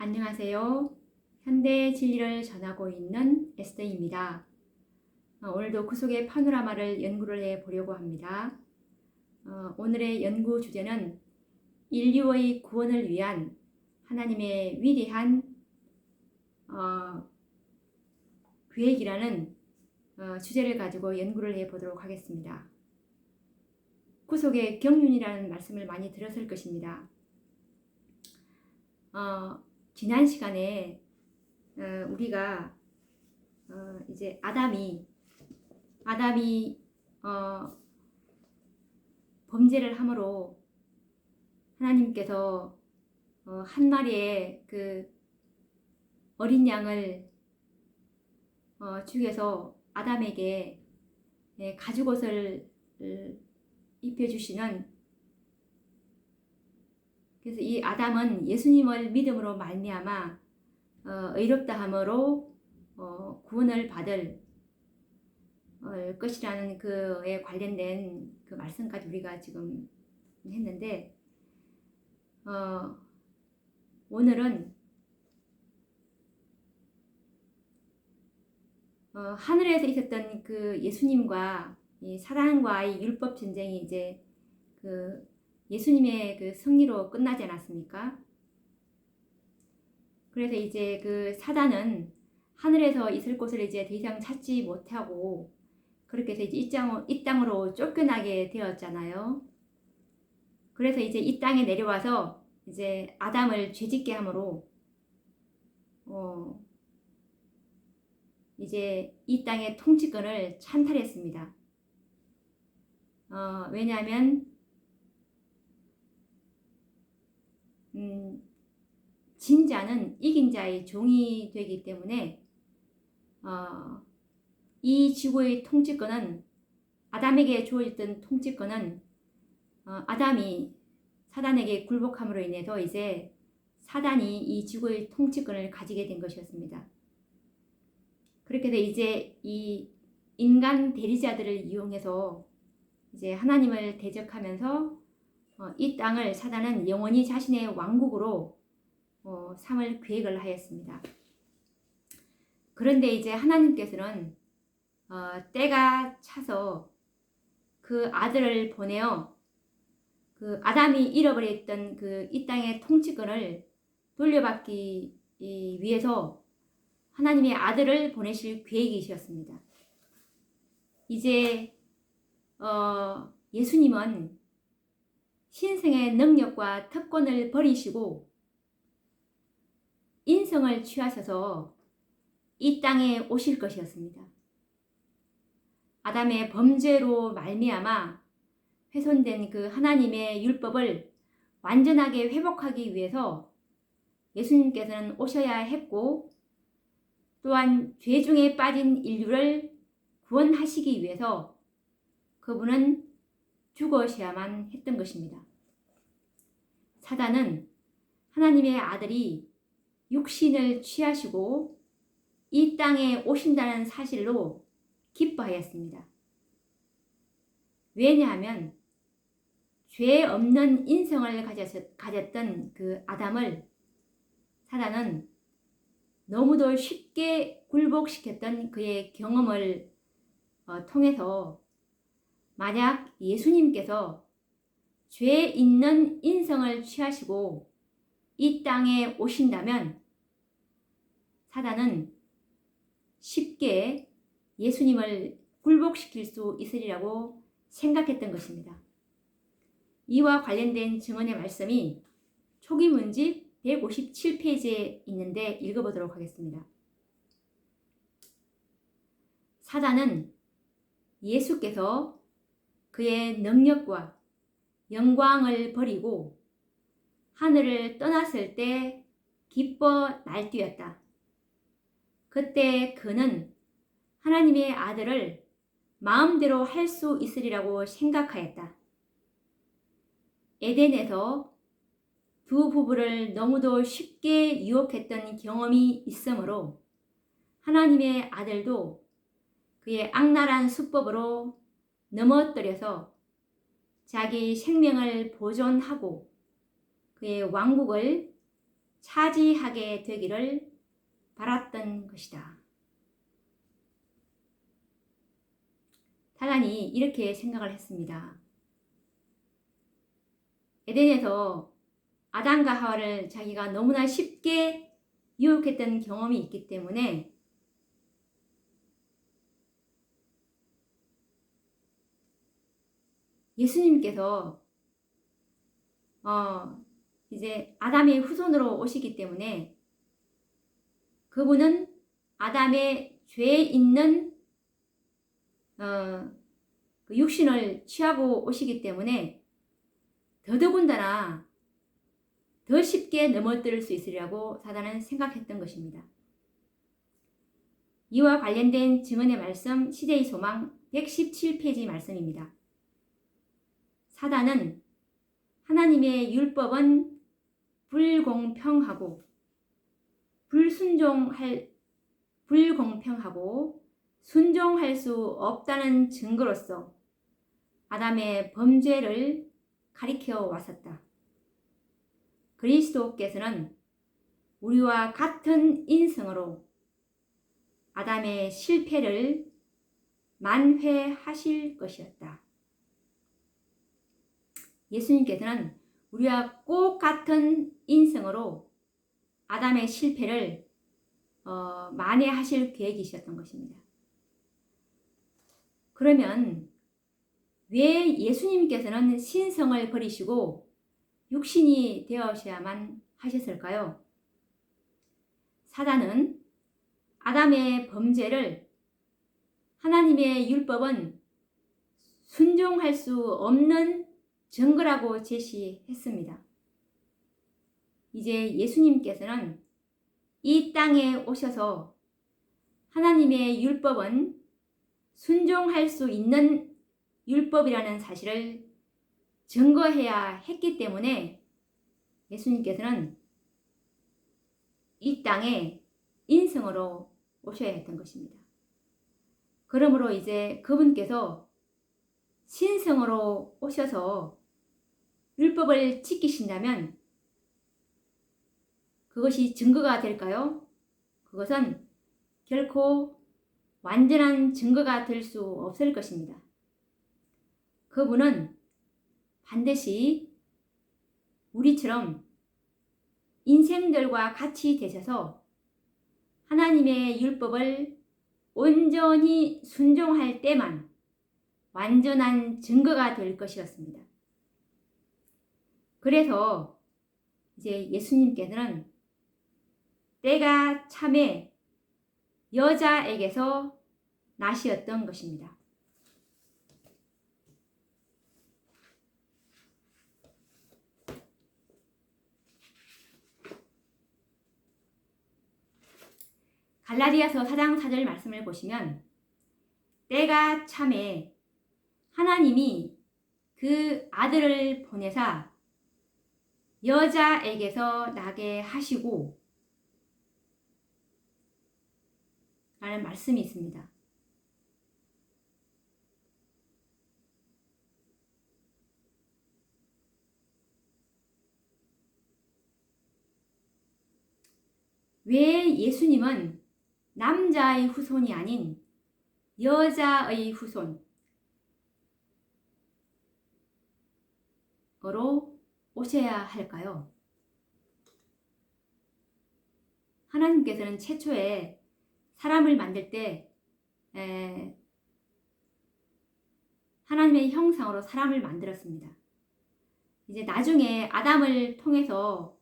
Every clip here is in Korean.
안녕하세요. 현대 진리를 전하고 있는 에스더입니다. 오늘도 그 속의 파노라마를 연구를 해 보려고 합니다. 오늘의 연구 주제는 인류의 구원을 위한 하나님의 위대한 계획이라는 주제를 가지고 연구를 해 보도록 하겠습니다. 그 속에 경륜이라는 말씀을 많이 들었을 것입니다. 지난 시간에 우리가 이제 아담이 범죄를 함으로 하나님께서 한 마리의 그 어린 양을 죽여서 아담에게 가죽옷을 입혀주시는, 그래서 이 아담은 예수님을 믿음으로 말미암아 의롭다함으로 구원을 받을 것이라는 그에 관련된 그 말씀까지 우리가 지금 했는데, 오늘은 하늘에서 있었던 그 예수님과 이 사단과의 율법 전쟁이 이제 그 예수님의 그 승리로 끝나지 않았습니까? 그래서 이제 그 사단은 하늘에서 있을 곳을 이제 더 이상 찾지 못하고 그렇게 해서 이제 이 땅으로 쫓겨나게 되었잖아요. 그래서 이제 이 땅에 내려와서 이제 아담을 죄짓게 함으로 이제 이 땅의 통치권을 찬탈했습니다. 왜냐하면 진자는 이긴 자의 종이 되기 때문에 이 지구의 통치권은, 아담에게 주어졌던 통치권은 아담이 사단에게 굴복함으로 인해서 이제 사단이 이 지구의 통치권을 가지게 된 것이었습니다. 그렇게 해서 이제 이 인간 대리자들을 이용해서 이제 하나님을 대적하면서 이 땅을 사단은 영원히 자신의 왕국으로 삼을 계획을 하였습니다. 그런데 이제 하나님께서는 때가 차서 그 아들을 보내어 그 아담이 잃어버렸던 그 이 땅의 통치권을 돌려받기 위해서 하나님의 아들을 보내실 계획이셨습니다. 이제 예수님은 신성의 능력과 특권을 버리시고 인성을 취하셔서 이 땅에 오실 것이었습니다. 아담의 범죄로 말미암아 훼손된 그 하나님의 율법을 완전하게 회복하기 위해서 예수님께서는 오셔야 했고, 또한 죄 중에 빠진 인류를 구원하시기 위해서 그분은 죽으셔야만 했던 것입니다. 사단은 하나님의 아들이 육신을 취하시고 이 땅에 오신다는 사실로 기뻐하였습니다. 왜냐하면 죄 없는 인성을 가졌던 그 아담을 사단은 너무도 쉽게 굴복시켰던 그의 경험을 통해서, 만약 예수님께서 죄 있는 인성을 취하시고 이 땅에 오신다면 사단은 쉽게 예수님을 굴복시킬 수 있으리라고 생각했던 것입니다. 이와 관련된 증언의 말씀이 초기 문집 157페이지에 있는데 읽어보도록 하겠습니다. 사단은 예수께서 그의 능력과 영광을 버리고 하늘을 떠났을 때 기뻐 날뛰었다. 그때 그는 하나님의 아들을 마음대로 할 수 있으리라고 생각하였다. 에덴에서 두 부부를 너무도 쉽게 유혹했던 경험이 있으므로 하나님의 아들도 그의 악랄한 수법으로 넘어뜨려서 자기 생명을 보존하고 그의 왕국을 차지하게 되기를 바랐던 것이다. 사단이 이렇게 생각을 했습니다. 에덴에서 아담과 하와를 자기가 너무나 쉽게 유혹했던 경험이 있기 때문에 예수님께서 이제 아담의 후손으로 오시기 때문에 그분은 아담의 죄 있는 그 육신을 취하고 오시기 때문에 더더군다나 더 쉽게 넘어뜨릴 수 있으리라고 사단은 생각했던 것입니다. 이와 관련된 증언의 말씀 시대의 소망 117페이지 말씀입니다. 사단은 하나님의 율법은 불공평하고 순종할 수 없다는 증거로서 아담의 범죄를 가리켜 왔었다. 그리스도께서는 우리와 같은 인성으로 아담의 실패를 만회하실 것이었다. 예수님께서는 우리와 꼭 같은 인성으로 아담의 실패를 만회하실 계획이셨던 것입니다. 그러면 왜 예수님께서는 신성을 버리시고 육신이 되어셔야만 하셨을까요? 사단은 아담의 범죄를 하나님의 율법은 순종할 수 없는 증거라고 제시했습니다. 이제 예수님께서는 이 땅에 오셔서 하나님의 율법은 순종할 수 있는 율법이라는 사실을 증거해야 했기 때문에 예수님께서는 이 땅에 인성으로 오셔야 했던 것입니다. 그러므로 이제 그분께서 신성으로 오셔서 율법을 지키신다면 그것이 증거가 될까요? 그것은 결코 완전한 증거가 될 수 없을 것입니다. 그분은 반드시 우리처럼 인생들과 같이 되셔서 하나님의 율법을 온전히 순종할 때만 완전한 증거가 될 것이었습니다. 그래서 이제 예수님께서는 때가 참에 여자에게서 나시었던 것입니다. 갈라디아서 4장 4절 말씀을 보시면 때가 참에 하나님이 그 아들을 보내사 여자에게서 나게 하시고 라는 말씀이 있습니다. 왜 예수님은 남자의 후손이 아닌 여자의 후손으로 오셔야 할까요? 하나님께서는 최초에 사람을 만들 때 하나님의 형상으로 사람을 만들었습니다. 이제 나중에 아담을 통해서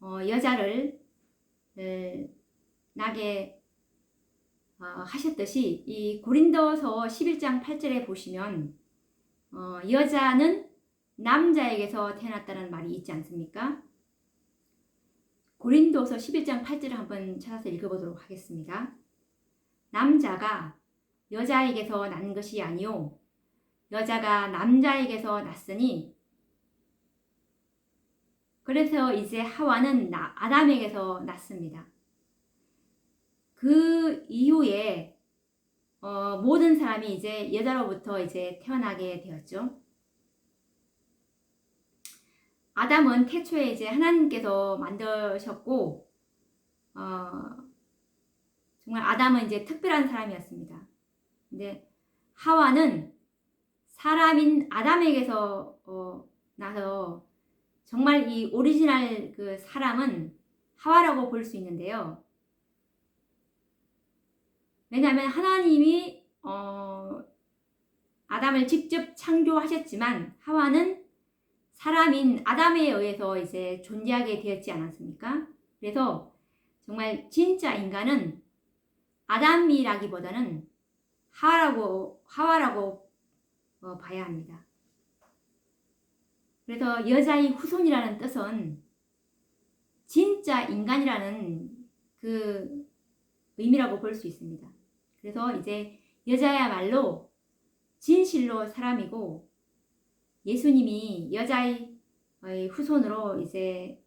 여자를 나게 하셨듯이 이 고린도서 11장 8절에 보시면 여자는 남자에게서 태어났다는 말이 있지 않습니까? 고린도서 11장 8절을 한번 찾아서 읽어보도록 하겠습니다. 남자가 여자에게서 난 것이 아니요 여자가 남자에게서 났으니 그래서 이제 하와는 아담에게서 났습니다. 그 이후에 모든 사람이 이제 여자로부터 이제 태어나게 되었죠. 아담은 태초에 이제 하나님께서 만드셨고, 정말 아담은 이제 특별한 사람이었습니다. 근데 하와는 사람인 아담에게서 나서 정말 이 오리지널 그 사람은 하와라고 볼 수 있는데요. 왜냐하면 하나님이 아담을 직접 창조하셨지만 하와는 사람인 아담에 의해서 이제 존재하게 되었지 않았습니까? 그래서 정말 진짜 인간은 아담이라기보다는 하와라고 봐야 합니다. 그래서 여자의 후손이라는 뜻은 진짜 인간이라는 그 의미라고 볼 수 있습니다. 그래서 이제 여자야말로 진실로 사람이고, 예수님이 여자의 후손으로 이제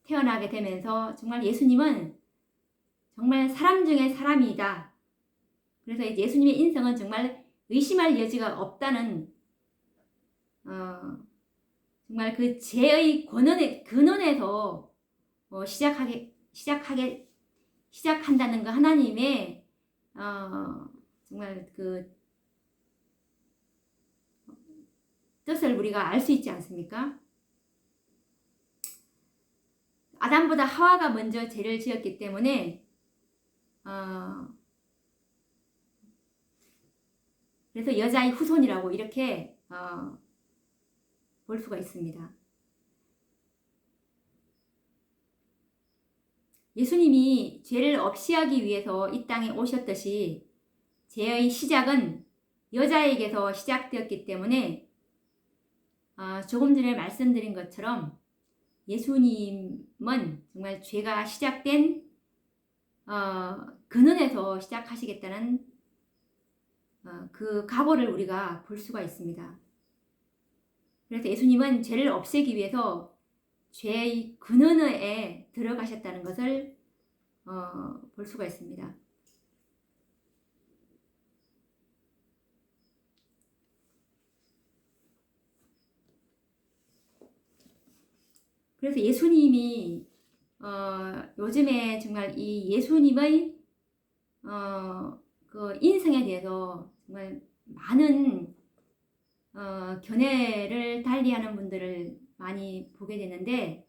태어나게 되면서 정말 예수님은 정말 사람 중에 사람이다. 그래서 이제 예수님의 인성은 정말 의심할 여지가 없다는 정말 그 죄의 근원에서 시작한다는 그 하나님의 정말 그 뜻을 우리가 알 수 있지 않습니까? 아담보다 하와가 먼저 죄를 지었기 때문에 그래서 여자의 후손이라고 이렇게 볼 수가 있습니다. 예수님이 죄를 없이 하기 위해서 이 땅에 오셨듯이 죄의 시작은 여자에게서 시작되었기 때문에 조금 전에 말씀드린 것처럼 예수님은 정말 죄가 시작된 근원에서 시작하시겠다는 그 각오를 우리가 볼 수가 있습니다. 그래서 예수님은 죄를 없애기 위해서 죄의 근원에 들어가셨다는 것을 볼 수가 있습니다. 그래서 예수님이 요즘에 정말 이 예수님의 그 인생에 대해서 정말 많은 견해를 달리하는 분들을 많이 보게 되는데,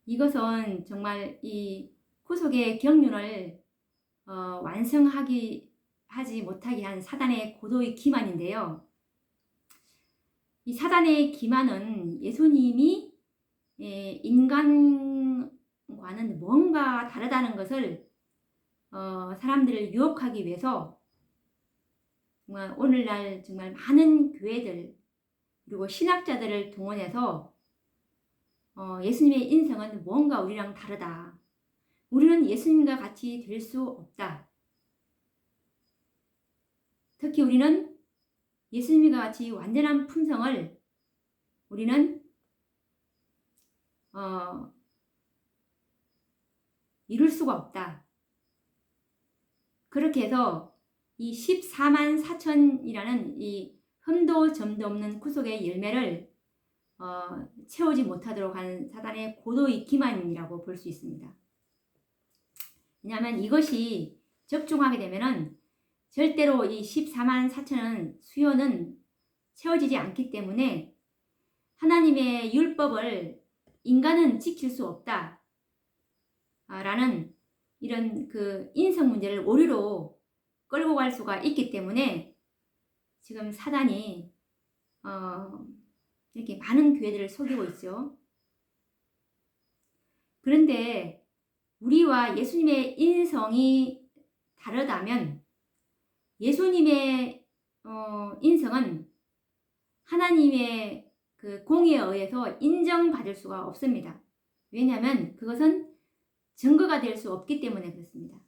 이것은 정말 이 구속의 경륜을 하지 못하게 한 사단의 고도의 기만인데요. 이 사단의 기만은 예수님이 인간과는 뭔가 다르다는 것을 사람들을 유혹하기 위해서 정말 오늘날 정말 많은 교회들 그리고 신학자들을 동원해서 예수님의 인성은 뭔가 우리랑 다르다. 우리는 예수님과 같이 될 수 없다. 특히 우리는 예수님과 같이 완전한 품성을 우리는 이룰 수가 없다. 그렇게 해서 이 14만 4천이라는 이 흠도 점도 없는 구속의 열매를 채우지 못하도록 하는 사단의 고도의 기만이라고 볼 수 있습니다. 왜냐하면 이것이 적중하게 되면은 절대로 이 14만 4천은 수요는 채워지지 않기 때문에 하나님의 율법을 인간은 지킬 수 없다 라는 이런 그 인성 문제를 오류로 끌고 갈 수가 있기 때문에 지금 사단이 이렇게 많은 교회들을 속이고 있죠. 그런데 우리와 예수님의 인성이 다르다면 예수님의 인성은 하나님의 그 공의에 의해서 인정받을 수가 없습니다. 왜냐하면 그것은 증거가 될 수 없기 때문에 그렇습니다.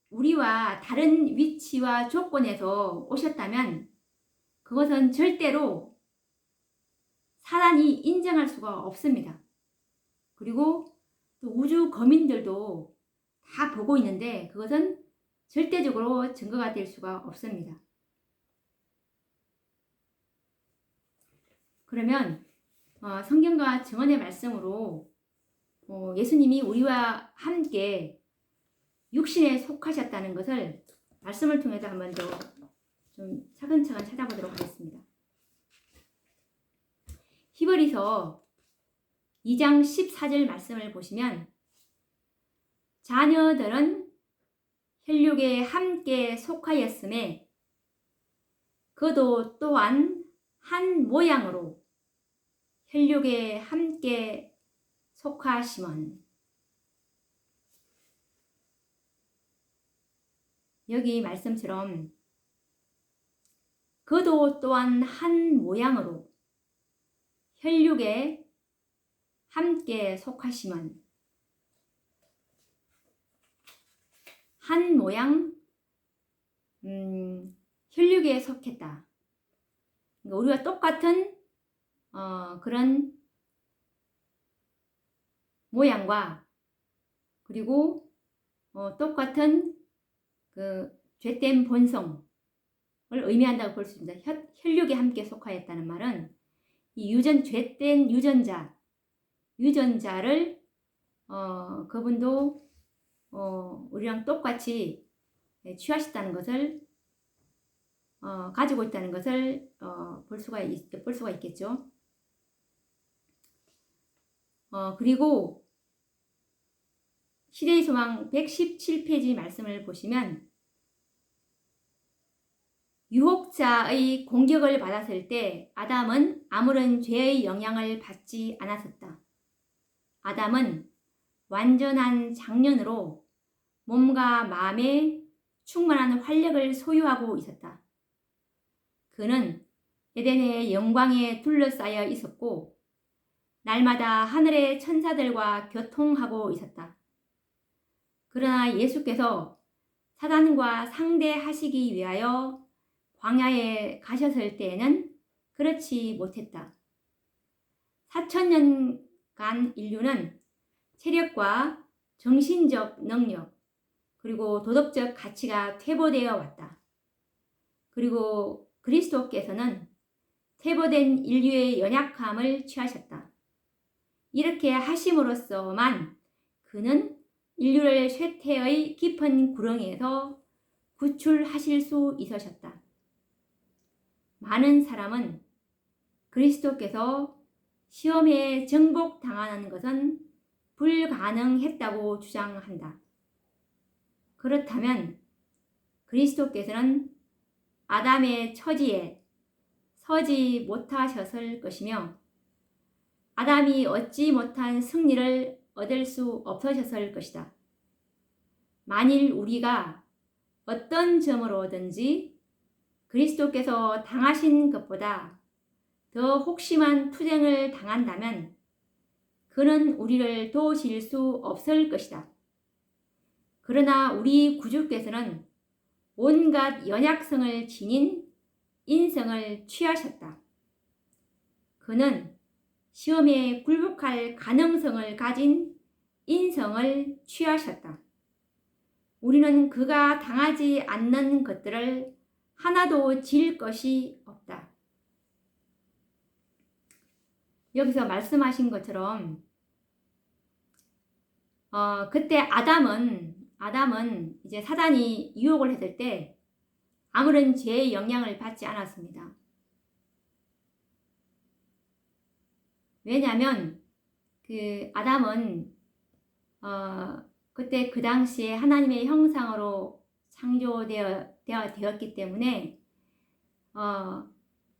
우리와 다른 위치와 조건에서 오셨다면 그것은 절대로 사단이 인정할 수가 없습니다. 그리고 또 우주 거민들도 다 보고 있는데 그것은 절대적으로 증거가 될 수가 없습니다. 그러면 성경과 증언의 말씀으로 예수님이 우리와 함께 육신에 속하셨다는 것을 말씀을 통해서 한번 더 좀 차근차근 찾아보도록 하겠습니다. 히브리서 2장 14절 말씀을 보시면 자녀들은 혈육에 함께 속하였음에 그도 또한 한 모양으로 혈육에 함께 속하심은, 여기 말씀처럼 그도 또한 한 모양으로 혈육에 함께 속하심은, 한 모양, 혈육에 속했다. 그러니까 우리가 똑같은 그런 모양과 그리고 똑같은 그 죄된 본성을 의미한다고 볼 수 있습니다. 혈육에 함께 속하였다는 말은 이 죄된 유전자를 그분도 우리랑 똑같이 취하셨다는 것을 가지고 있다는 것을 볼 수가 있겠죠. 그리고 시대의 소망 117페이지 말씀을 보시면 유혹자의 공격을 받았을 때 아담은 아무런 죄의 영향을 받지 않았었다. 아담은 완전한 장년으로 몸과 마음에 충만한 활력을 소유하고 있었다. 그는 에덴의 영광에 둘러싸여 있었고 날마다 하늘의 천사들과 교통하고 있었다. 그러나 예수께서 사단과 상대하시기 위하여 광야에 가셨을 때에는 그렇지 못했다. 4,000년간 인류는 체력과 정신적 능력 그리고 도덕적 가치가 퇴보되어 왔다. 그리고 그리스도께서는 퇴보된 인류의 연약함을 취하셨다. 이렇게 하심으로써만 그는 인류를 쇠퇴의 깊은 구렁이에서 구출하실 수 있으셨다. 많은 사람은 그리스도께서 시험에 정복당하는 것은 불가능했다고 주장한다. 그렇다면 그리스도께서는 아담의 처지에 서지 못하셨을 것이며 아담이 얻지 못한 승리를 얻을 수 없으셨을 것이다. 만일 우리가 어떤 점으로든지 그리스도께서 당하신 것보다 더 혹심한 투쟁을 당한다면 그는 우리를 도우실 수 없을 것이다. 그러나 우리 구주께서는 온갖 연약성을 지닌 인성을 취하셨다. 그는 시험에 굴복할 가능성을 가진 인성을 취하셨다. 우리는 그가 당하지 않는 것들을 하나도 질 것이 없다. 여기서 말씀하신 것처럼 그때 아담은 이제 사단이 유혹을 했을 때 아무런 죄의 영향을 받지 않았습니다. 왜냐하면 그 아담은 그때 그 당시에 하나님의 형상으로 창조되었기 때문에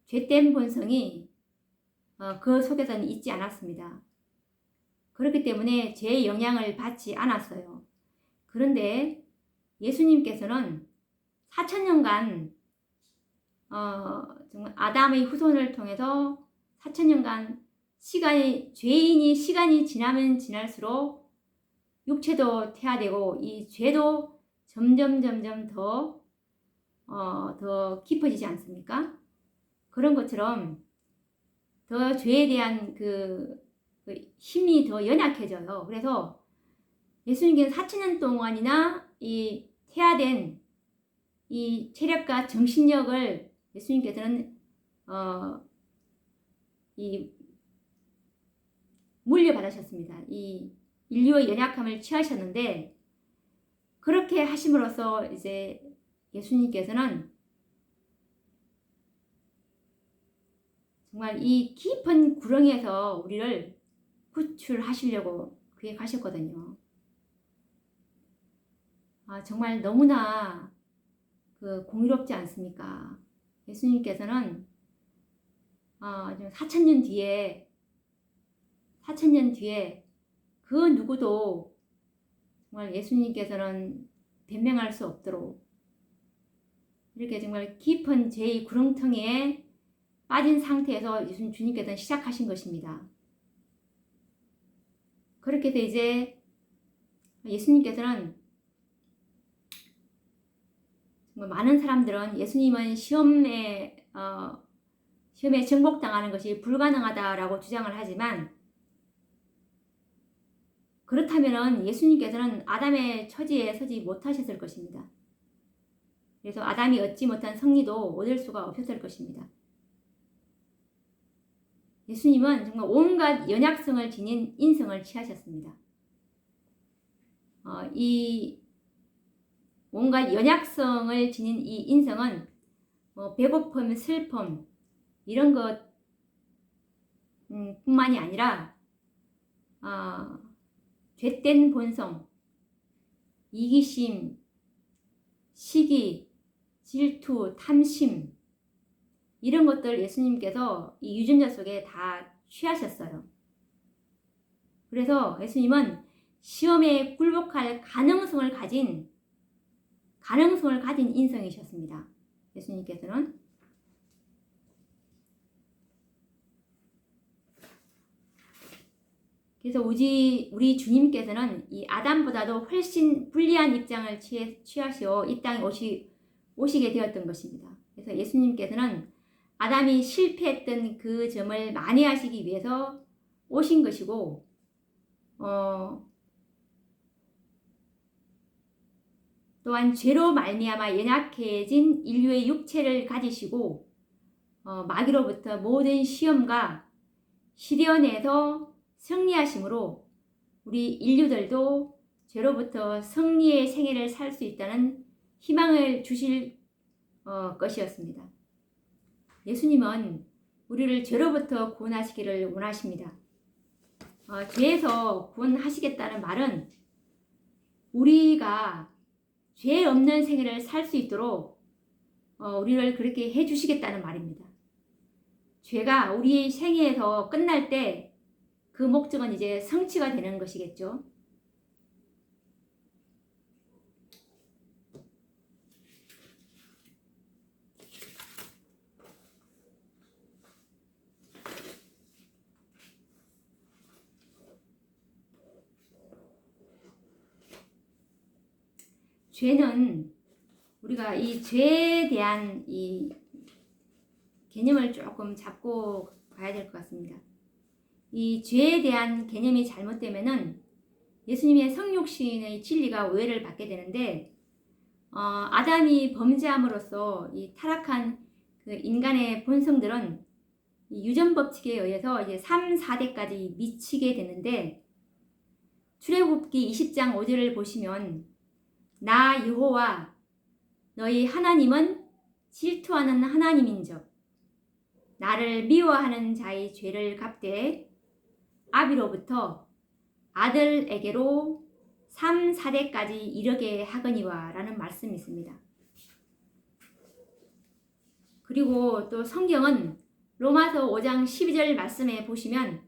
죄된 본성이 그 속에서는 있지 않았습니다. 그렇기 때문에 죄의 영향을 받지 않았어요. 그런데 예수님께서는 4,000년간 정말 아담의 후손을 통해서 4,000년간 죄인이 시간이 지나면 지날수록 육체도 퇴화되고 이 죄도 점점 더 깊어지지 않습니까? 그런 것처럼 더 죄에 대한 그 힘이 더 연약해져요. 그래서 예수님께서 4,000년 동안이나 이 퇴화된 이 체력과 정신력을 예수님께서는 이 물려받으셨습니다. 이 인류의 연약함을 취하셨는데 그렇게 하심으로써 이제 예수님께서는 정말 이 깊은 구렁이에서 우리를 구출하시려고 계획하셨거든요. 정말 너무나 공의롭지 않습니까? 예수님께서는 4,000년 뒤에 그 누구도 정말 예수님께서는 변명할 수 없도록 이렇게 정말 깊은 죄의 구렁텅이에 빠진 상태에서 주님께서는 시작하신 것입니다. 그렇게 해서 이제 예수님께서는 정말 많은 사람들은 예수님은 시험에 정복당하는 것이 불가능하다라고 주장을 하지만 그렇다면 예수님께서는 아담의 처지에 서지 못하셨을 것입니다. 그래서 아담이 얻지 못한 승리도 얻을 수가 없었을 것입니다. 예수님은 정말 온갖 연약성을 지닌 인성을 취하셨습니다. 이 온갖 연약성을 지닌 이 인성은 배고픔, 슬픔 이런 것 뿐만이 아니라 죄된 본성, 이기심, 시기, 질투, 탐심 이런 것들 예수님께서 이 유전자 속에 다 취하셨어요. 그래서 예수님은 시험에 굴복할 가능성을 가진 인성이셨습니다. 예수님께서는 그래서 우리 주님께서는 이 아담보다도 훨씬 불리한 입장을 취하시어 이 땅에 오시게 되었던 것입니다. 그래서 예수님께서는 아담이 실패했던 그 점을 만회하시기 위해서 오신 것이고 또한 죄로 말미암아 연약해진 인류의 육체를 가지시고 마귀로부터 모든 시험과 시련에서 승리하심으로 우리 인류들도 죄로부터 승리의 생애를 살 수 있다는 희망을 주실 것이었습니다. 예수님은 우리를 죄로부터 구원하시기를 원하십니다. 죄에서 구원하시겠다는 말은 우리가 죄 없는 생애를 살 수 있도록 우리를 그렇게 해주시겠다는 말입니다. 죄가 우리의 생애에서 끝날 때 그 목적은 이제 성취가 되는 것이겠죠. 죄는 우리가 이 죄에 대한 이 개념을 조금 잡고 가야 될 것 같습니다. 이 죄에 대한 개념이 잘못되면은 예수님의 성육신의 진리가 오해를 받게 되는데 아담이 범죄함으로써 이 타락한 그 인간의 본성들은 이 유전 법칙에 의해서 이제 3, 4대까지 미치게 되는데 출애굽기 20장 5절을 보시면 나 여호와 너희 하나님은 질투하는 하나님인즉 나를 미워하는 자의 죄를 갚되 아비로부터 아들에게로 3, 4대까지 이르게 하거니와 라는 말씀이 있습니다. 그리고 또 성경은 로마서 5장 12절 말씀에 보시면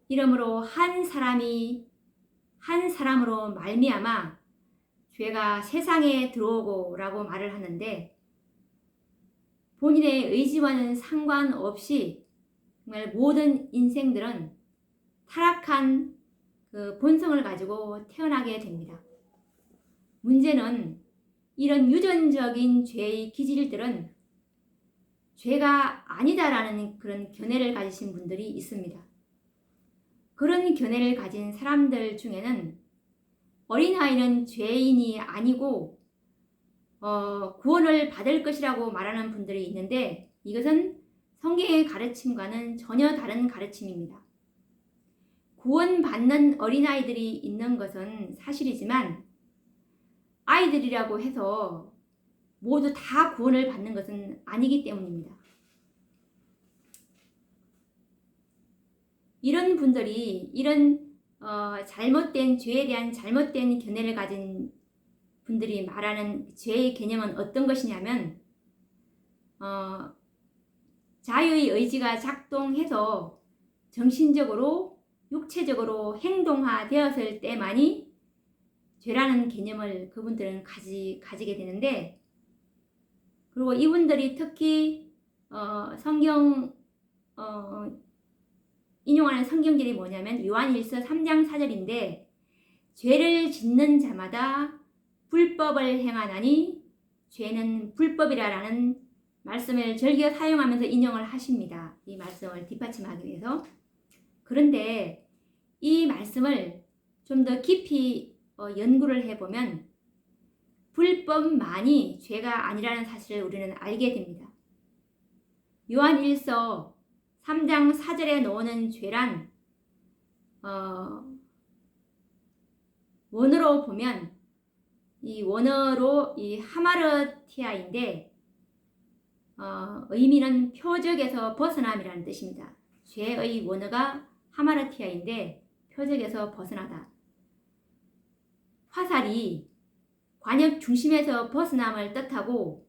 이러므로 한 사람으로 말미암아 죄가 세상에 들어오고 라고 말을 하는데 본인의 의지와는 상관없이 정말 모든 인생들은 타락한 그 본성을 가지고 태어나게 됩니다. 문제는 이런 유전적인 죄의 기질들은 죄가 아니다라는 그런 견해를 가지신 분들이 있습니다. 그런 견해를 가진 사람들 중에는 어린아이는 죄인이 아니고 구원을 받을 것이라고 말하는 분들이 있는데 이것은 성경의 가르침과는 전혀 다른 가르침입니다. 구원받는 어린아이들이 있는 것은 사실이지만 아이들이라고 해서 모두 다 구원을 받는 것은 아니기 때문입니다. 이런 분들이 이런 잘못된 죄에 대한 잘못된 견해를 가진 분들이 말하는 죄의 개념은 어떤 것이냐면 자유의 의지가 작동해서 정신적으로 육체적으로 행동화되었을 때만이 죄라는 개념을 그분들은 가지게 되는데, 그리고 이분들이 특히 성경 인용하는 성경들이 뭐냐면 요한일서 3장 4절인데 죄를 짓는 자마다 불법을 행하나니 죄는 불법이라라는 말씀을 즐겨 사용하면서 인용을 하십니다. 이 말씀을 뒷받침하기 위해서. 그런데 이 말씀을 좀 더 깊이 연구를 해보면 불법만이 죄가 아니라는 사실을 우리는 알게 됩니다. 요한일서 3장 4절에 나오는 죄란 원어로 보면 이 원어로 이 하마르티아인데 의미는 표적에서 벗어남이라는 뜻입니다. 죄의 원어가 하마르티아인데 표적에서 벗어나다. 화살이 관역 중심에서 벗어남을 뜻하고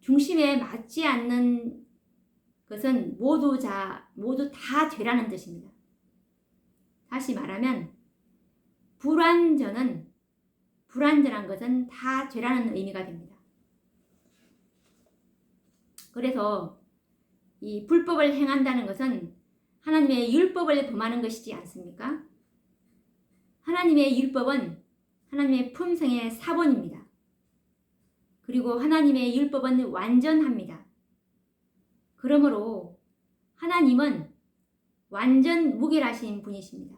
중심에 맞지 않는 것은 모두 다 죄라는 뜻입니다. 다시 말하면 불완전한 것은 다 죄라는 의미가 됩니다. 그래서 이 불법을 행한다는 것은 하나님의 율법을 범하는 것이지 않습니까? 하나님의 율법은 하나님의 품성의 사본입니다. 그리고 하나님의 율법은 완전합니다. 그러므로 하나님은 완전 무결하신 분이십니다.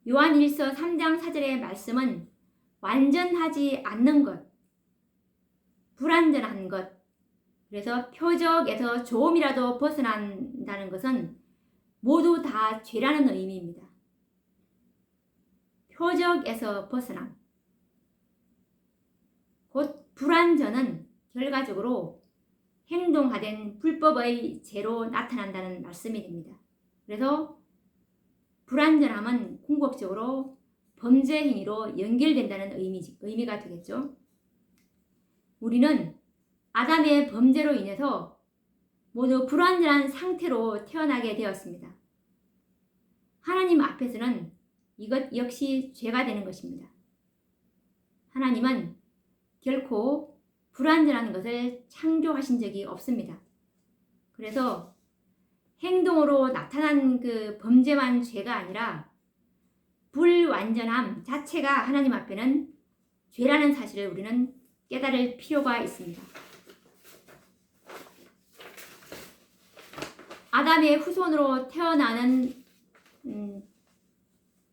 요한일서 3장 4절의 말씀은 완전하지 않는 것, 불완전한 것, 그래서 표적에서 조금이라도 벗어난다는 것은 모두 다 죄라는 의미입니다. 표적에서 벗어남. 곧 불완전은 결과적으로 행동화된 불법의 죄로 나타난다는 말씀이 됩니다. 그래서 불완전함은 궁극적으로 범죄 행위로 연결된다는 의미가 되겠죠. 우리는 아담의 범죄로 인해서 모두 불완전한 상태로 태어나게 되었습니다. 하나님 앞에서는 이것 역시 죄가 되는 것입니다. 하나님은 결코 불완전한 것을 창조하신 적이 없습니다. 그래서 행동으로 나타난 그 범죄만 죄가 아니라 불완전함 자체가 하나님 앞에는 죄라는 사실을 우리는 깨달을 필요가 있습니다. 아담의 후손으로 태어나는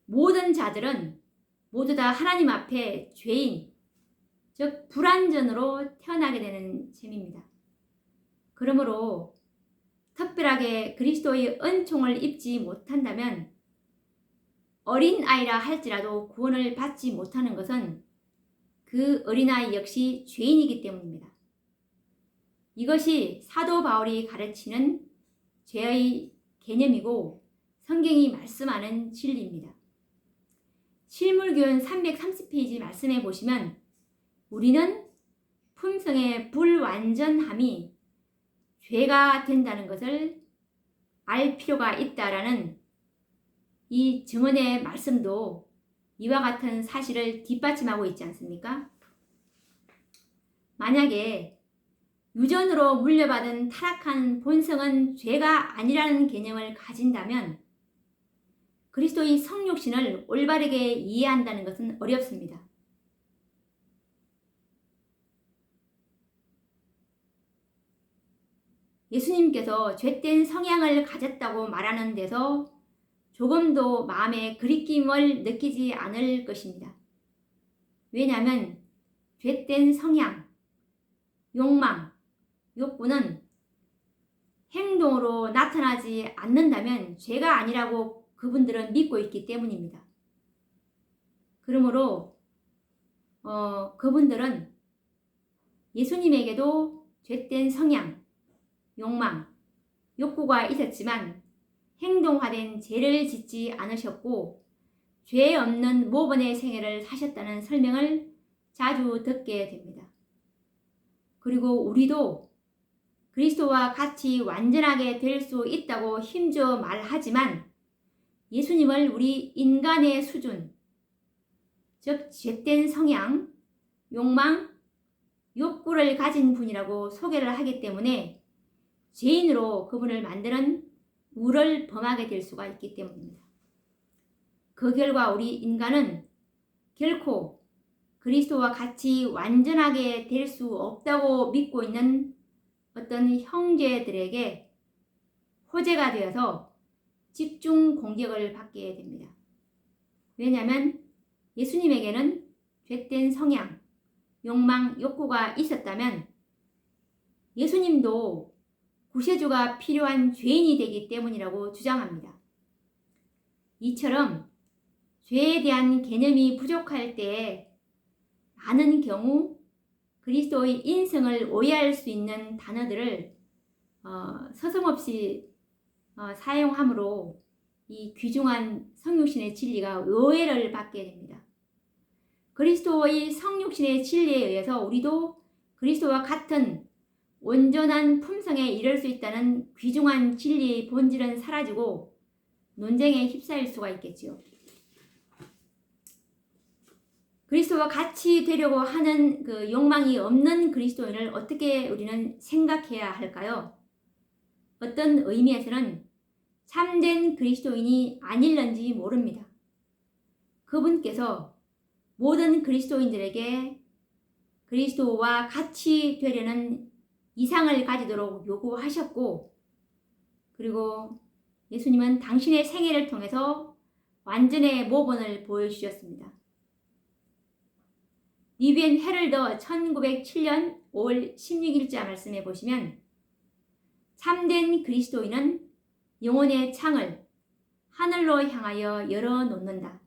모든 자들은 모두 다 하나님 앞에 죄인, 즉 불완전으로 태어나게 되는 셈입니다. 그러므로 특별하게 그리스도의 은총을 입지 못한다면 어린아이라 할지라도 구원을 받지 못하는 것은 그 어린아이 역시 죄인이기 때문입니다. 이것이 사도 바울이 가르치는 죄의 개념이고 성경이 말씀하는 진리입니다. 실물교훈 330페이지 말씀해 보시면 우리는 품성의 불완전함이 죄가 된다는 것을 알 필요가 있다라는 이 증언의 말씀도 이와 같은 사실을 뒷받침하고 있지 않습니까? 만약에 유전으로 물려받은 타락한 본성은 죄가 아니라는 개념을 가진다면 그리스도의 성육신을 올바르게 이해한다는 것은 어렵습니다. 예수님께서 죄된 성향을 가졌다고 말하는 데서 조금도 마음에 그리낌을 느끼지 않을 것입니다. 왜냐하면 죄된 성향, 욕망, 욕구는 행동으로 나타나지 않는다면 죄가 아니라고 그분들은 믿고 있기 때문입니다. 그러므로 그분들은 예수님에게도 죄된 성향, 욕망, 욕구가 있었지만 행동화된 죄를 짓지 않으셨고 죄 없는 모범의 생애를 사셨다는 설명을 자주 듣게 됩니다. 그리고 우리도 그리스도와 같이 완전하게 될 수 있다고 힘주어 말하지만 예수님을 우리 인간의 수준, 즉 죄된 성향, 욕망, 욕구를 가진 분이라고 소개를 하기 때문에 죄인으로 그분을 만드는 우를 범하게 될 수가 있기 때문입니다. 그 결과 우리 인간은 결코 그리스도와 같이 완전하게 될 수 없다고 믿고 있는 어떤 형제들에게 호재가 되어서 집중 공격을 받게 됩니다. 왜냐하면 예수님에게는 죄된 성향, 욕망, 욕구가 있었다면 예수님도 구세주가 필요한 죄인이 되기 때문이라고 주장합니다. 이처럼 죄에 대한 개념이 부족할 때에 많은 경우 그리스도의 인성을 오해할 수 있는 단어들을 서슴없이 사용함으로 이 귀중한 성육신의 진리가 오해를 받게 됩니다. 그리스도의 성육신의 진리에 의해서 우리도 그리스도와 같은 온전한 품성에 이를 수 있다는 귀중한 진리의 본질은 사라지고 논쟁에 휩싸일 수가 있겠지요. 그리스도와 같이 되려고 하는 그 욕망이 없는 그리스도인을 어떻게 우리는 생각해야 할까요? 어떤 의미에서는 참된 그리스도인이 아닐런지 모릅니다. 그분께서 모든 그리스도인들에게 그리스도와 같이 되려는 이상을 가지도록 요구하셨고, 그리고 예수님은 당신의 생애를 통해서 완전의 모본을 보여주셨습니다. 리비엔 헤럴더 1907년 5월 16일자 말씀에 보시면 참된 그리스도인은 영혼의 창을 하늘로 향하여 열어놓는다.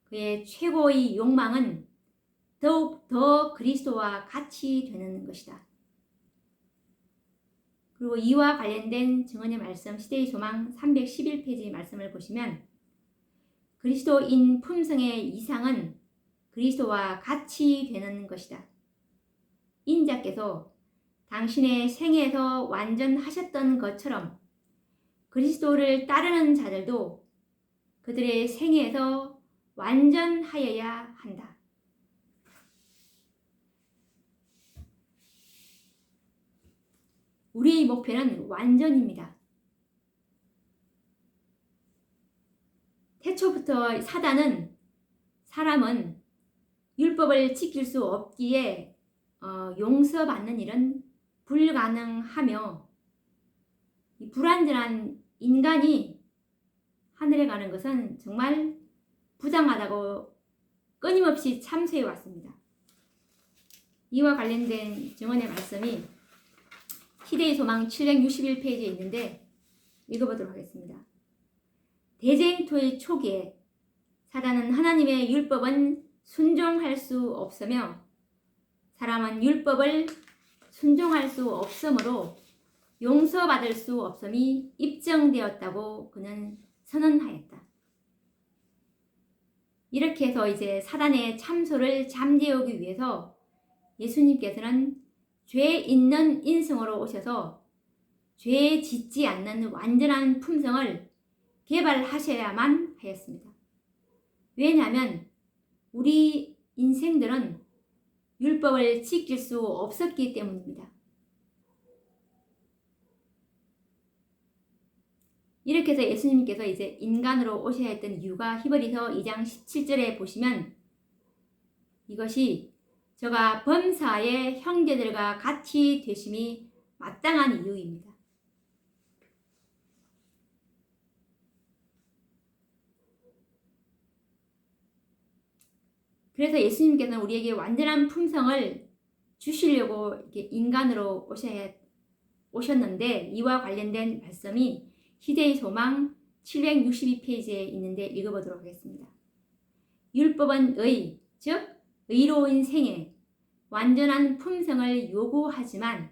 그의 최고의 욕망은 더욱 더 그리스도와 같이 되는 것이다. 그리고 이와 관련된 증언의 말씀 시대의 소망 311페이지 말씀을 보시면 그리스도인 품성의 이상은 그리스도와 같이 되는 것이다. 인자께서 당신의 생애에서 완전하셨던 것처럼 그리스도를 따르는 자들도 그들의 생애에서 완전하여야 한다. 우리의 목표는 완전입니다. 태초부터 사람은 율법을 지킬 수 없기에 용서받는 일은 불가능하며 이 불완전한 인간이 하늘에 가는 것은 정말 부당하다고 끊임없이 참소해 왔습니다. 이와 관련된 증언의 말씀이 시대의 소망 761페이지에 있는데 읽어보도록 하겠습니다. 대쟁토의 초기에 사단은 하나님의 율법은 순종할 수 없으며 사람은 율법을 순종할 수 없으므로 용서받을 수 없음이 입증되었다고 그는 선언하였다. 이렇게 해서 이제 사단의 참소를 잠재우기 위해서 예수님께서는 죄 있는 인성으로 오셔서 죄 짓지 않는 완전한 품성을 개발하셔야만 하였습니다. 왜냐하면 우리 인생들은 율법을 지킬 수 없었기 때문입니다. 이렇게 해서 예수님께서 이제 인간으로 오셔야 했던 이유가 히브리서 2장 17절에 보시면 이것이 저가 범사의 형제들과 같이 되심이 마땅한 이유입니다. 그래서 예수님께서는 우리에게 완전한 품성을 주시려고 이렇게 인간으로 오셨는데, 이와 관련된 말씀이 시대의 소망 762페이지에 있는데 읽어보도록 하겠습니다. 율법은 의, 즉 의로운 생애, 완전한 품성을 요구하지만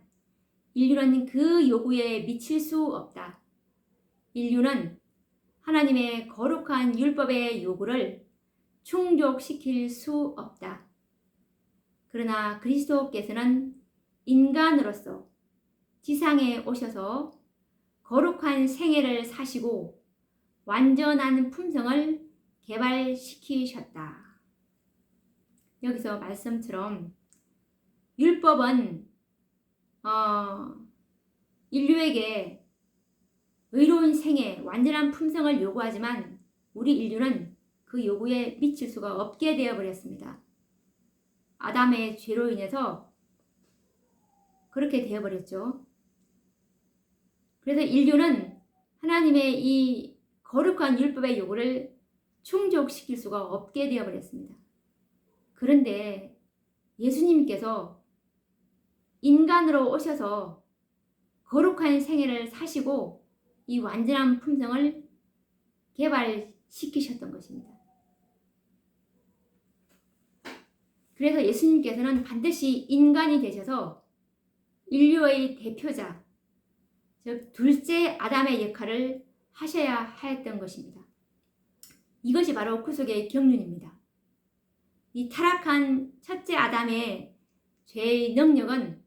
인류는 그 요구에 미칠 수 없다. 인류는 하나님의 거룩한 율법의 요구를 충족시킬 수 없다. 그러나 그리스도께서는 인간으로서 지상에 오셔서 거룩한 생애를 사시고 완전한 품성을 개발시키셨다. 여기서 말씀처럼 율법은 인류에게 의로운 생애, 완전한 품성을 요구하지만 우리 인류는 그 요구에 미칠 수가 없게 되어버렸습니다. 아담의 죄로 인해서 그렇게 되어버렸죠. 그래서 인류는 하나님의 이 거룩한 율법의 요구를 충족시킬 수가 없게 되어버렸습니다. 그런데 예수님께서 인간으로 오셔서 거룩한 생애를 사시고 이 완전한 품성을 개발시키셨던 것입니다. 그래서 예수님께서는 반드시 인간이 되셔서 인류의 대표자, 즉 둘째 아담의 역할을 하셔야 하였던 것입니다. 이것이 바로 구속의 경륜입니다. 이 타락한 첫째 아담의 죄의 능력은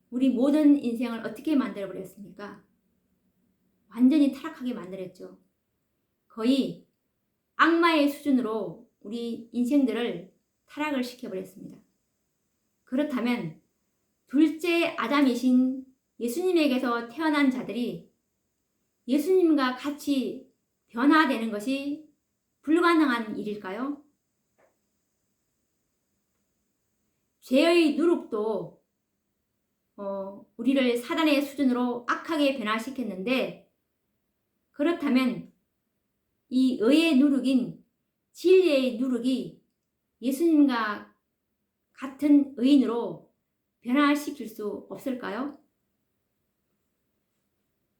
우리 모든 인생을 어떻게 만들어버렸습니까? 완전히 타락하게 만들었죠. 거의 악마의 수준으로 우리 인생들을 타락을 시켜버렸습니다. 그렇다면 둘째 아담이신 예수님에게서 태어난 자들이 예수님과 같이 변화되는 것이 불가능한 일일까요? 죄의 누룩도 우리를 사단의 수준으로 악하게 변화시켰는데, 그렇다면 이 의의 누룩인 진리의 누룩이 예수님과 같은 의인으로 변화시킬 수 없을까요?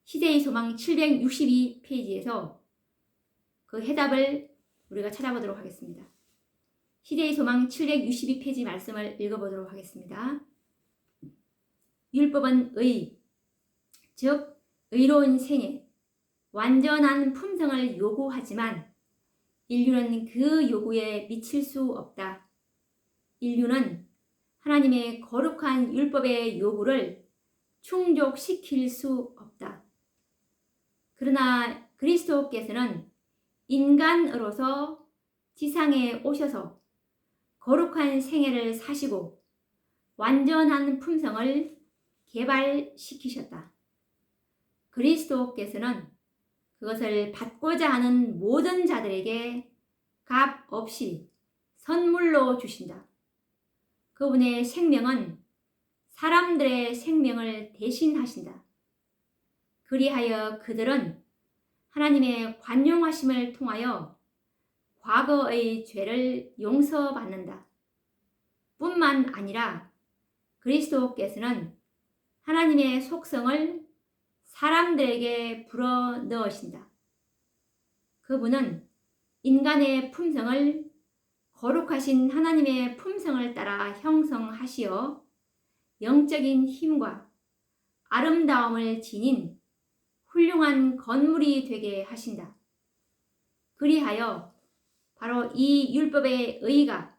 시대의 소망 762페이지에서 그 해답을 우리가 찾아보도록 하겠습니다. 시대의 소망 762페이지 말씀을 읽어보도록 하겠습니다. 율법은 의, 즉 의로운 생애, 완전한 품성을 요구하지만 인류는 그 요구에 미칠 수 없다. 인류는 하나님의 거룩한 율법의 요구를 충족시킬 수 없다. 그러나 그리스도께서는 인간으로서 지상에 오셔서 거룩한 생애를 사시고 완전한 품성을 개발시키셨다. 그리스도께서는 그것을 받고자 하는 모든 자들에게 값 없이 선물로 주신다. 그분의 생명은 사람들의 생명을 대신하신다. 그리하여 그들은 하나님의 관용하심을 통하여 과거의 죄를 용서받는다. 뿐만 아니라 그리스도께서는 하나님의 속성을 사람들에게 불어넣으신다. 그분은 인간의 품성을 거룩하신 하나님의 품성을 따라 형성하시어 영적인 힘과 아름다움을 지닌 훌륭한 건물이 되게 하신다. 그리하여 바로 이 율법의 의가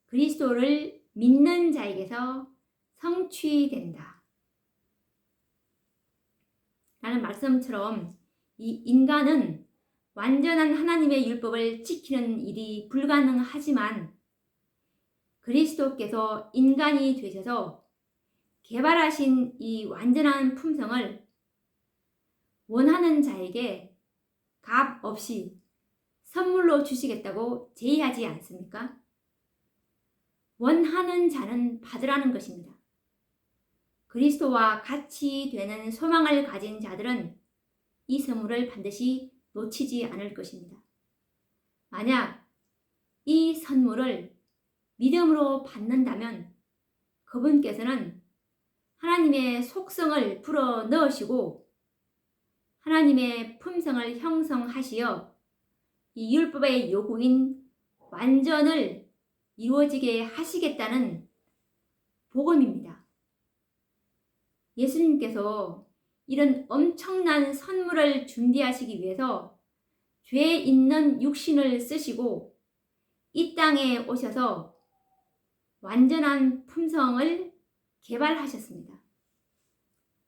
그리스도를 믿는 자에게서 성취된다. 라는 말씀처럼 이 인간은 완전한 하나님의 율법을 지키는 일이 불가능하지만 그리스도께서 인간이 되셔서 개발하신 이 완전한 품성을 원하는 자에게 값 없이 선물로 주시겠다고 제의하지 않습니까? 원하는 자는 받으라는 것입니다. 그리스도와 같이 되는 소망을 가진 자들은 이 선물을 반드시 놓치지 않을 것입니다. 만약 이 선물을 믿음으로 받는다면 그분께서는 하나님의 속성을 불어 넣으시고 하나님의 품성을 형성하시어 이 율법의 요구인 완전을 이루어지게 하시겠다는 복음입니다. 예수님께서 이런 엄청난 선물을 준비하시기 위해서 죄 있는 육신을 쓰시고 이 땅에 오셔서 완전한 품성을 개발하셨습니다.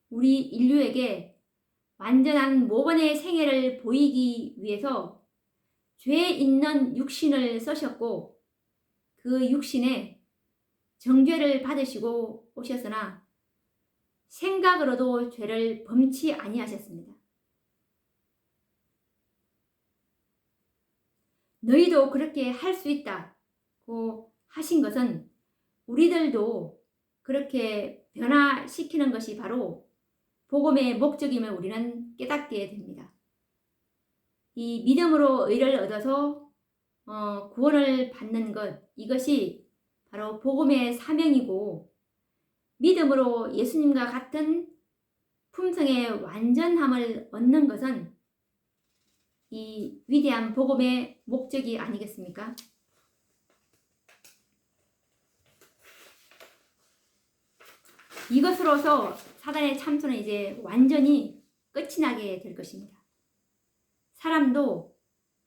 우리 인류에게 완전한 모건의 생애를 보이기 위해서 죄 있는 육신을 쓰셨고 그 육신에 정죄를 받으시고 오셨으나 생각으로도 죄를 범치 아니하셨습니다. 너희도 그렇게 할 수 있다고 하신 것은 우리들도 그렇게 변화시키는 것이 바로 복음의 목적임을 우리는 깨닫게 됩니다. 이 믿음으로 의를 얻어서 구원을 받는 것, 이것이 바로 복음의 사명이고 믿음으로 예수님과 같은 품성의 완전함을 얻는 것은 이 위대한 복음의 목적이 아니겠습니까? 이것으로서 사단의 참소는 이제 완전히 끝이 나게 될 것입니다. 사람도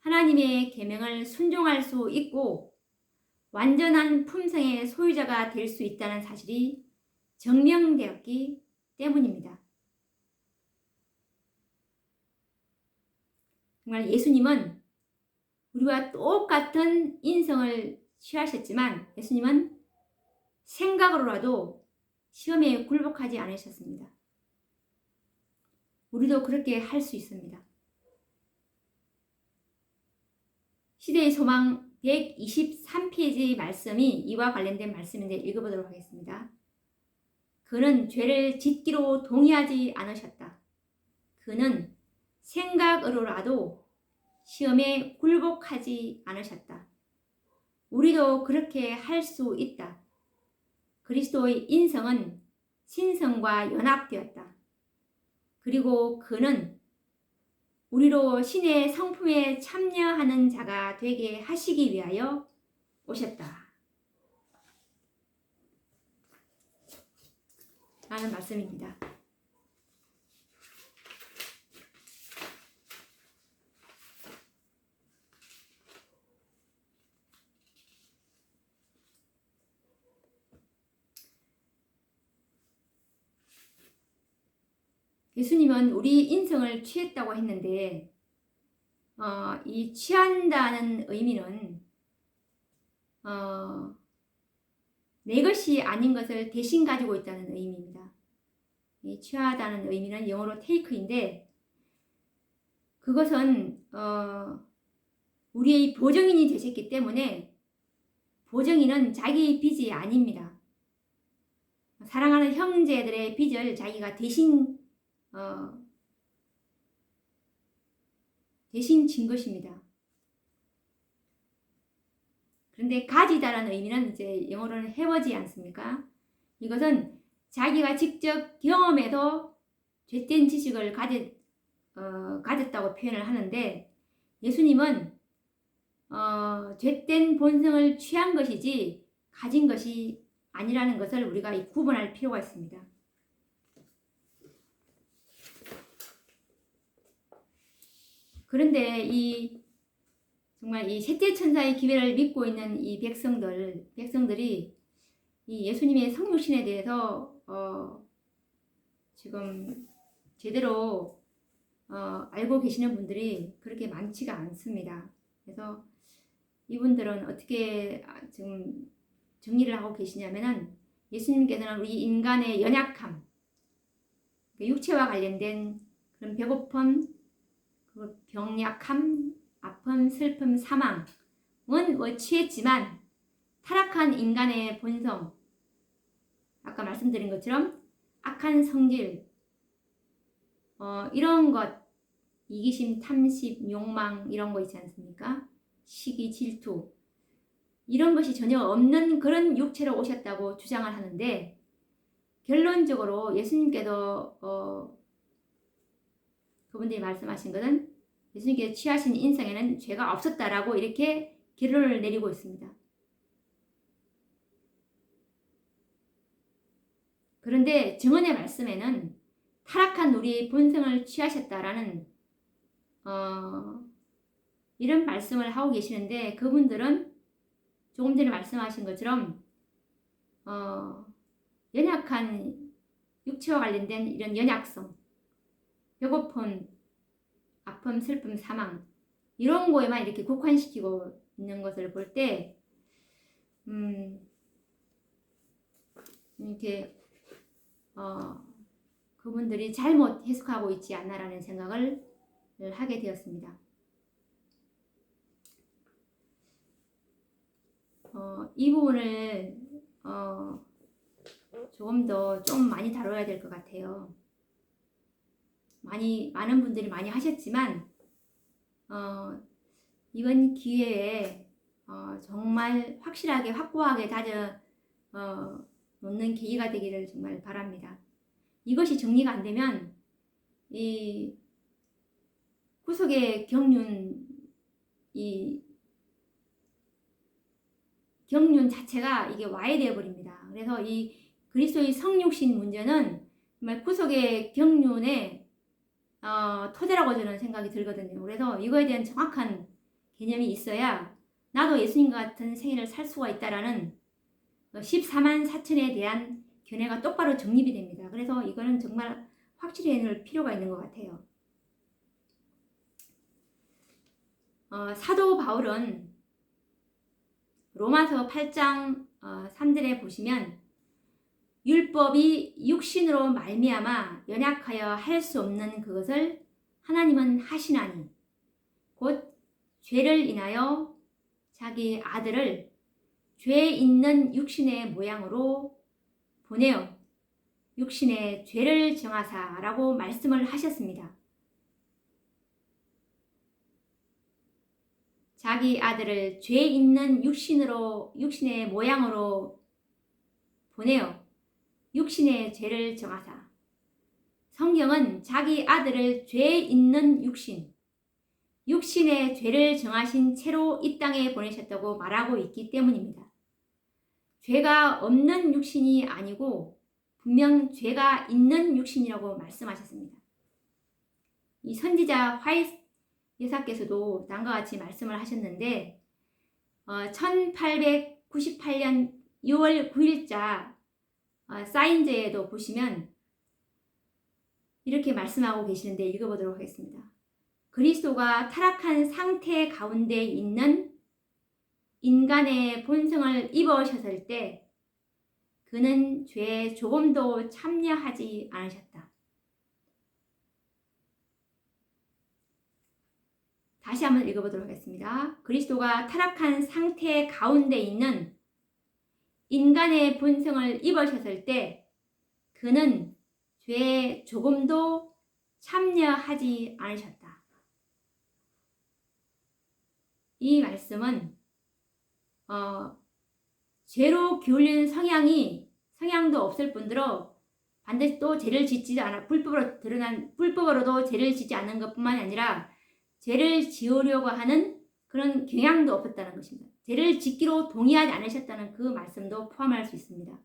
하나님의 계명을 순종할 수 있고 완전한 품성의 소유자가 될 수 있다는 사실이 증명되었기 때문입니다. 정말 예수님은 우리와 똑같은 인성을 취하셨지만 예수님은 생각으로라도 시험에 굴복하지 않으셨습니다. 우리도 그렇게 할 수 있습니다. 시대의 소망 123페이지 말씀이 이와 관련된 말씀인데 읽어보도록 하겠습니다. 그는 죄를 짓기로 동의하지 않으셨다. 그는 생각으로라도 시험에 굴복하지 않으셨다. 우리도 그렇게 할 수 있다. 그리스도의 인성은 신성과 연합되었다. 그리고 그는 우리로 신의 성품에 참여하는 자가 되게 하시기 위하여 오셨다. 라는 말씀입니다. 예수님은 우리 인성을 취했다고 했는데 이 취한다는 의미는 내 것이 아닌 것을 대신 가지고 있다는 의미입니다. 이 취하다는 의미는 영어로 take인데 그것은 우리의 보정인이 되셨기 때문에 보정인은 자기 빚이 아닙니다. 사랑하는 형제들의 빚을 자기가 대신 진 것입니다. 그런데 가지다라는 의미는 이제 영어로는 해버지 않습니까? 이것은 자기가 직접 경험해서 죄된 지식을 가졌다고 표현을 하는데 예수님은 죄된 본성을 취한 것이지 가진 것이 아니라는 것을 우리가 구분할 필요가 있습니다. 그런데 정말 이 셋째 천사의 기회를 믿고 있는 이 백성들이 이 예수님의 성육신에 대해서 지금 제대로 알고 계시는 분들이 그렇게 많지가 않습니다. 그래서 이분들은 어떻게 지금 정리를 하고 계시냐면은 예수님께서는 우리 인간의 연약함, 육체와 관련된 그런 배고픔, 병약함, 아픔, 슬픔, 사망은 취했지만 타락한 인간의 본성, 아까 말씀드린 것처럼 악한 성질, 이런 것, 이기심, 탐심, 욕망 이런 거 있지 않습니까? 시기, 질투, 이런 것이 전혀 없는 그런 육체로 오셨다고 주장을 하는데, 결론적으로 예수님께서 그분들이 말씀하신 것은 예수님께서 취하신 인생에는 죄가 없었다라고 이렇게 결론을 내리고 있습니다. 그런데 증언의 말씀에는 타락한 우리의 본성을 취하셨다라는 이런 말씀을 하고 계시는데, 그분들은 조금 전에 말씀하신 것처럼 연약한 육체와 관련된 이런 연약성, 배고픔, 아픔, 슬픔, 사망, 이런 거에만 이렇게 국한시키고 있는 것을 볼 때 이렇게 그분들이 잘못 해석하고 있지 않나라는 생각을 하게 되었습니다. 이 부분을 조금 더 좀 많이 다뤄야 될 것 같아요. 많은 분들이 많이 하셨지만 이번 기회에 정말 확실하게 확고하게 다져 놓는 계기가 되기를 정말 바랍니다. 이것이 정리가 안 되면 이 구속의 경륜 자체가 이게 와해되어 버립니다. 그래서 이 그리스도의 성육신 문제는 정말 구속의 경륜의 토대라고 저는 생각이 들거든요. 그래서 이거에 대한 정확한 개념이 있어야 나도 예수님과 같은 생애를 살 수가 있다라는 14만 4천에 대한 견해가 똑바로 정립이 됩니다. 그래서 이거는 정말 확실히 해놓을 필요가 있는 것 같아요. 사도 바울은 로마서 8장 3절에 보시면 율법이 육신으로 말미암아 연약하여 할 수 없는 그것을 하나님은 하시나니 곧 죄를 인하여 자기 아들을 죄 있는 육신의 모양으로 보내어 육신의 죄를 정하사 라고 말씀을 하셨습니다. 자기 아들을 죄 있는 육신의 모양으로 보내어 육신의 죄를 정하사. 성경은 자기 아들을 죄 있는 육신의 죄를 정하신 채로 이 땅에 보내셨다고 말하고 있기 때문입니다. 죄가 없는 육신이 아니고 분명 죄가 있는 육신이라고 말씀하셨습니다. 이 선지자 화이트 여사께서도 다음과 같이 말씀을 하셨는데 1898년 6월 9일자 사인제에도 보시면 이렇게 말씀하고 계시는데 읽어보도록 하겠습니다. 그리스도가 타락한 상태 가운데 있는 인간의 본성을 입으셨을 때 그는 죄에 조금도 참여하지 않으셨다. 다시 한번 읽어보도록 하겠습니다. 그리스도가 타락한 상태 가운데 있는 인간의 본성을 입으셨을 때 그는 죄에 조금도 참여하지 않으셨다. 이 말씀은 죄로 기울는 성향도 없을 뿐더러 반드시 또 죄를 짓지 않아 불법으로도 죄를 짓지 않는 것뿐만 아니라 죄를 지으려고 하는 그런 경향도 없었다는 것입니다. 죄를 짓기로 동의하지 않으셨다는 그 말씀도 포함할 수 있습니다.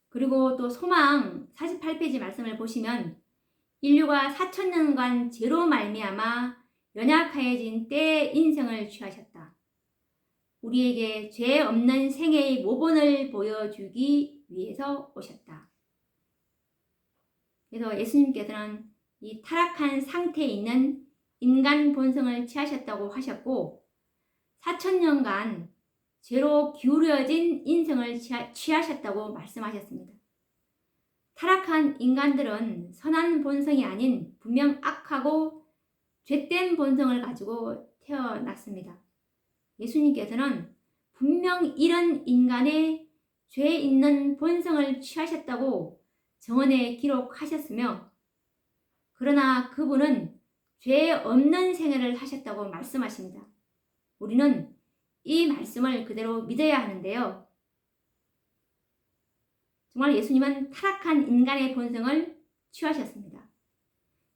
그리고 또 소망 48페이지 말씀을 보시면 인류가 4,000년간 죄로 말미암아 연약하여진 때의 인생을 취하셨다. 우리에게 죄 없는 생애의 모본을 보여주기 위해서 오셨다. 그래서 예수님께서는 이 타락한 상태에 있는 인간 본성을 취하셨다고 하셨고 4,000년간 죄로 기울여진 인생을 취하셨다고 말씀하셨습니다. 타락한 인간들은 선한 본성이 아닌 분명 악하고 죄된 본성을 가지고 태어났습니다. 예수님께서는 분명 이런 인간의 죄 있는 본성을 취하셨다고 정언에 기록하셨으며 그러나 그분은 죄 없는 생애를 하셨다고 말씀하십니다. 우리는 이 말씀을 그대로 믿어야 하는데요. 정말 예수님은 타락한 인간의 본성을 취하셨습니다.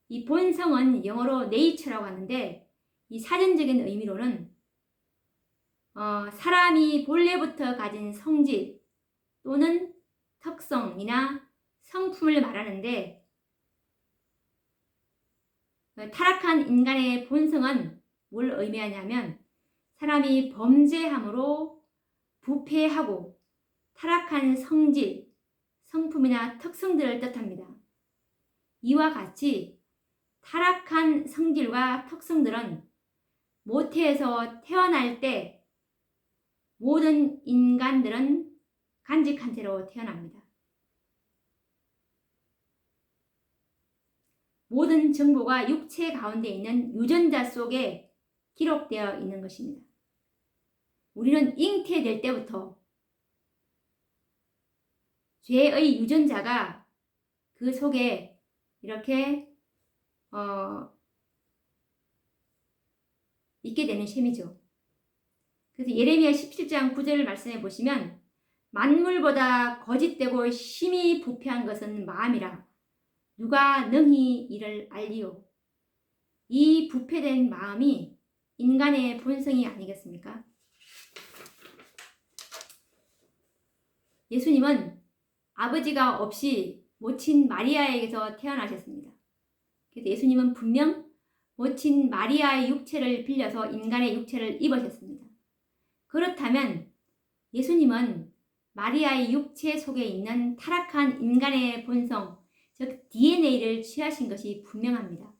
이 본성은 영어로 네이처라고 하는데 이 사전적인 의미로는 사람이 본래부터 가진 성질 또는 특성이나 성품을 말하는데, 타락한 인간의 본성은 뭘 의미하냐면 사람이 범죄함으로 부패하고 타락한 성질, 성품이나 특성들을 뜻합니다. 이와 같이 타락한 성질과 특성들은 모태에서 태어날 때 모든 인간들은 간직한 채로 태어납니다. 모든 정보가 육체 가운데 있는 유전자 속에 기록되어 있는 것입니다. 우리는 잉태될 때부터 죄의 유전자가 그 속에 이렇게 있게 되는 셈이죠. 그래서 예레미야 17장 9절 말씀해 보시면 만물보다 거짓되고 심히 부패한 것은 마음이라 누가 능히 이를 알리요. 이 부패된 마음이 인간의 본성이 아니겠습니까? 예수님은 아버지가 없이 모친 마리아에게서 태어나셨습니다. 그래서 예수님은 분명 모친 마리아의 육체를 빌려서 인간의 육체를 입으셨습니다. 그렇다면 예수님은 마리아의 육체 속에 있는 타락한 인간의 본성, 즉 DNA를 취하신 것이 분명합니다.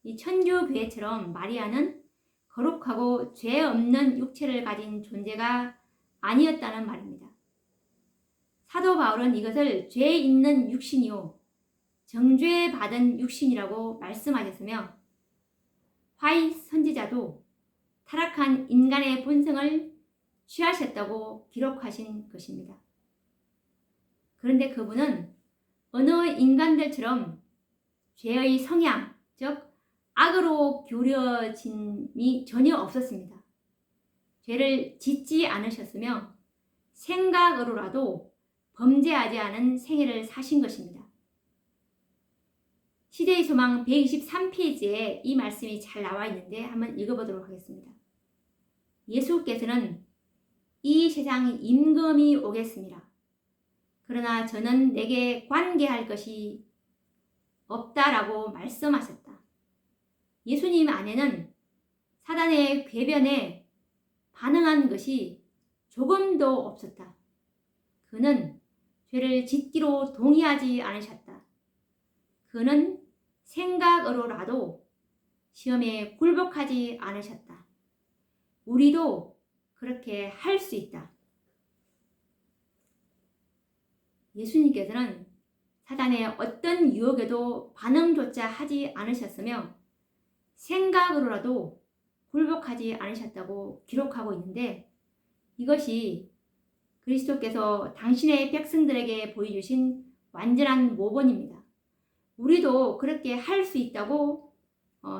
이 천주교회처럼 마리아는 거룩하고 죄 없는 육체를 가진 존재가 아니었다는 말입니다. 사도 바울은 이것을 죄 있는 육신이요 정죄 받은 육신이라고 말씀하셨으며, 화이 선지자도 타락한 인간의 본성을 취하셨다고 기록하신 것입니다. 그런데 그분은 어느 인간들처럼 죄의 성향, 즉 악으로 기울어짐이 전혀 없었습니다. 죄를 짓지 않으셨으며 생각으로라도 범죄하지 않은 생애를 사신 것입니다. 시대의 소망 123페이지에 이 말씀이 잘 나와 있는데 한번 읽어보도록 하겠습니다. 예수께서는 이 세상 임금이 오겠습니다. 그러나 저는 내게 관계할 것이 없다라고 말씀하셨다. 예수님 안에는 사단의 궤변에 반응한 것이 조금도 없었다. 그는 죄를 짓기로 동의하지 않으셨다. 그는 생각으로라도 시험에 굴복하지 않으셨다. 우리도 그렇게 할 수 있다. 예수님께서는 사단의 어떤 유혹에도 반응조차 하지 않으셨으며 생각으로라도 굴복하지 않으셨다고 기록하고 있는데, 이것이 그리스도께서 당신의 백성들에게 보여주신 완전한 모본입니다. 우리도 그렇게 할 수 있다고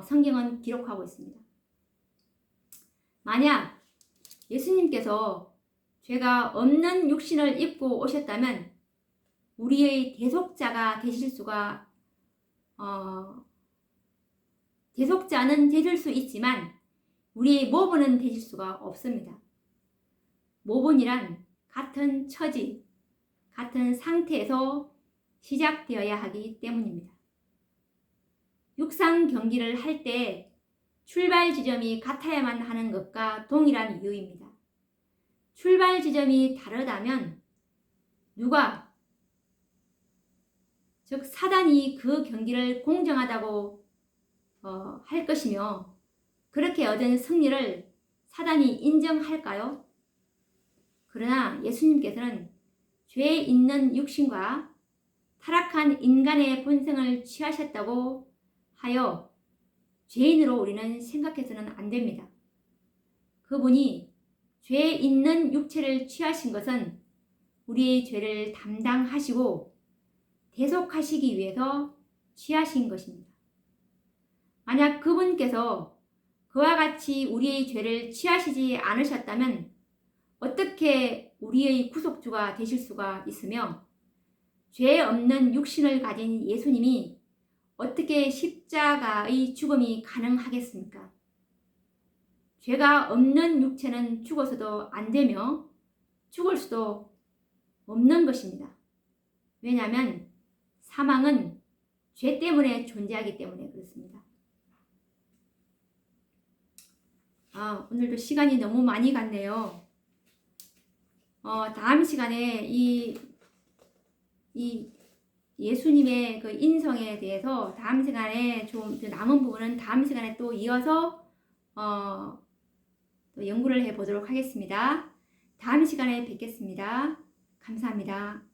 성경은 기록하고 있습니다. 만약 예수님께서 죄가 없는 육신을 입고 오셨다면 우리의 대속자가 되실 수가 대속자는 되실 수 있지만 우리의 모본은 되실 수가 없습니다. 모본이란 같은 처지, 같은 상태에서 시작되어야 하기 때문입니다. 육상 경기를 할 때 출발 지점이 같아야만 하는 것과 동일한 이유입니다. 출발 지점이 다르다면 누가, 즉 사단이 그 경기를 공정하다고 할 것이며 그렇게 얻은 승리를 사단이 인정할까요? 그러나 예수님께서는 죄 있는 육신과 타락한 인간의 본성을 취하셨다고 하여 죄인으로 우리는 생각해서는 안 됩니다. 그분이 죄 있는 육체를 취하신 것은 우리의 죄를 담당하시고 대속하시기 위해서 취하신 것입니다. 만약 그분께서 그와 같이 우리의 죄를 취하시지 않으셨다면 어떻게 우리의 구속주가 되실 수가 있으며 죄 없는 육신을 가진 예수님이 어떻게 십자가의 죽음이 가능하겠습니까? 죄가 없는 육체는 죽어서도 안 되며 죽을 수도 없는 것입니다. 왜냐하면 사망은 죄 때문에 존재하기 때문에 그렇습니다. 오늘도 시간이 너무 많이 갔네요. 다음 시간에 이 예수님의 그 인성에 대해서 다음 시간에 좀 남은 부분은 다음 시간에 또 이어서 또 연구를 해보도록 하겠습니다. 다음 시간에 뵙겠습니다. 감사합니다.